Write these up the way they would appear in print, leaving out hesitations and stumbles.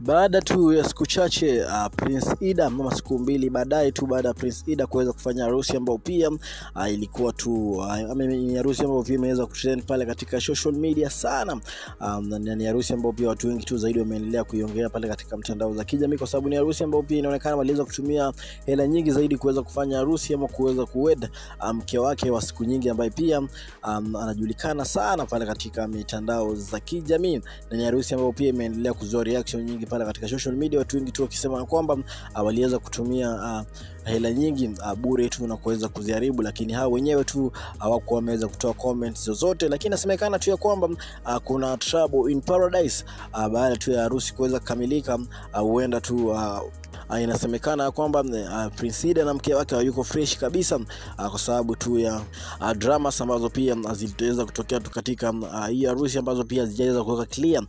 Baada tu ya siku chache Prince Ida, mama siku mbili baadaye tu baada ya Prince Ida kuweza kufanya harusi ambayo pia ilikuwa tu harusi ambayo pia imeweza kutrend pale katika social media sana. Ni harusi ambayo pia watu wengi tu zaidi wameendelea kuiongea pale katika mtandao za kijamii, kwa sababu ni harusi ambayo pia inaonekana waliweza kutumia hela nyingi zaidi kuweza kufanya harusi ama kuweza kuwed mke wake wa siku nyingi ambaye pia anajulikana sana pale katika mitandao za kijamii. Na ni harusi ambayo pia imeendelea kuzua reaction nyingi pale katika social media, watu wengi tu wakisema kwamba waliweza kutumia hela nyingi bure tu na kuweza kuziharibu, lakini hao wenyewe tu hawakuwa wameweza kutoa comments zozote. Lakini inasemekana tu ya kwamba kuna trouble in paradise baada tu ya harusi kuweza kukamilika. Huenda tu inasemekana kwamba Prince Ida na mke wake hayuko fresh kabisa kwa sababu tu ya dramas ambazo pia zilitoweza kutokea tu katika hii harusi, ambazo pia hazijaweza kuweka clear.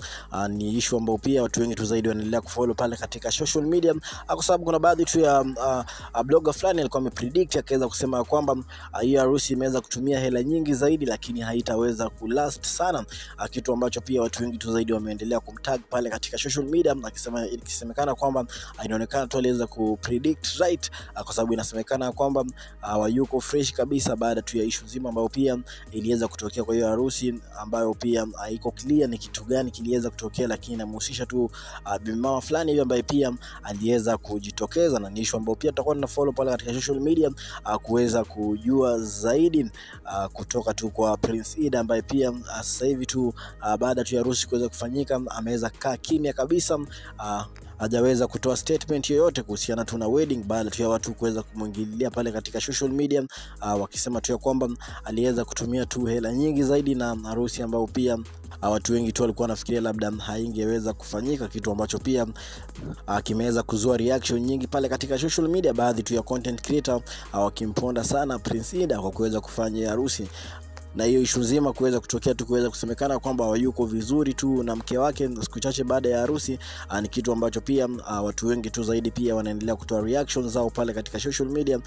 Ni issue ambayo pia watu wengi tu zaidi wanaendelea kufollow pale katika social media, kwa sababu kuna baadhi tu ya blogger fulani alikuwa amepredict akaweza kusema kwamba hii harusi imeweza kutumia hela nyingi zaidi, lakini haitaweza kulast sana, kitu ambacho pia watu wengi tu zaidi wameendelea kumtag pale katika social media, ikisemekana kwamba inaonekana tu aliweza kupredict right, kwa sababu inasemekana kwamba hayuko fresh kabisa baada tu ya issue nzima ambayo pia iliweza kutokea kwa hiyo harusi, ambayo pia haiko clear ni kitu gani kiliweza kutokea, lakini inamhusisha tu mama fulani hiyo ambaye pia aliweza kujitokeza. Na ni issue ambayo pia tutakuwa tuna follow pale katika social media kuweza kujua zaidi kutoka tu kwa Prince Ida, ambaye pia sasa hivi tu baada tu ya harusi kuweza kufanyika ameweza kaa kimya kabisa, hajaweza kutoa statement yoyote kuhusiana tu na wedding, baada tu ya watu kuweza kumwingililia pale katika social media wakisema tu ya kwamba aliweza kutumia tu hela nyingi zaidi na harusi ambayo pia watu wengi tu walikuwa wanafikiria labda haingeweza kufanyika, kitu ambacho pia kimeweza kuzua reaction nyingi pale katika social media, baadhi tu ya content creator wakimponda sana Prince Ida kwa kuweza kufanya harusi. Na hiyo issue nzima kuweza kutokea tu kuweza kusemekana kwamba hayuko vizuri tu na mke wake siku chache baada ya harusi, ni kitu ambacho pia watu wengi tu zaidi pia wanaendelea kutoa reactions zao pale katika social media,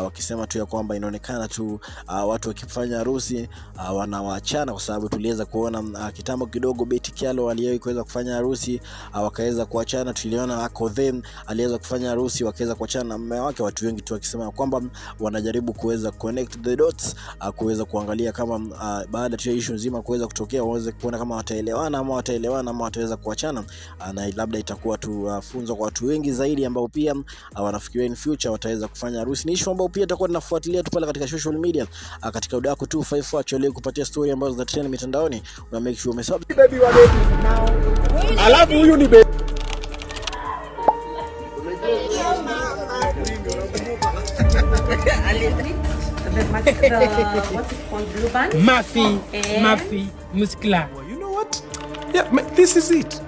wakisema tu ya kwamba inaonekana tu watu wakifanya harusi wanawaachana, kwa sababu tuliweza kuona kitambo kidogo Betty Kialo aliyewahi kuweza kufanya harusi wakaweza kuachana. Tuliona Akothee aliweza kufanya harusi wakaweza kuachana na mume wake, watu wengi tu wakisema kwamba wanajaribu kuweza connect the dots, kuweza kuangalia kama baada tu ya issue nzima kuweza kutokea waweze kuona kama wataelewana ama wataweza kuachana, na labda itakuwa tu funzo kwa watu wengi zaidi ambao pia wanafikiria in future wataweza kufanya harusi. Ni issue ambao pia tutakuwa tunafuatilia tu pale katika social media katika Udaku 254 actually kupatia story ambazo za trend mitandaoni. Una make sure umesubscribe baby wa baby now, alafu huyu ni baby what's it called, blue band? Mafi muscular. You know what? Yeah, this is it.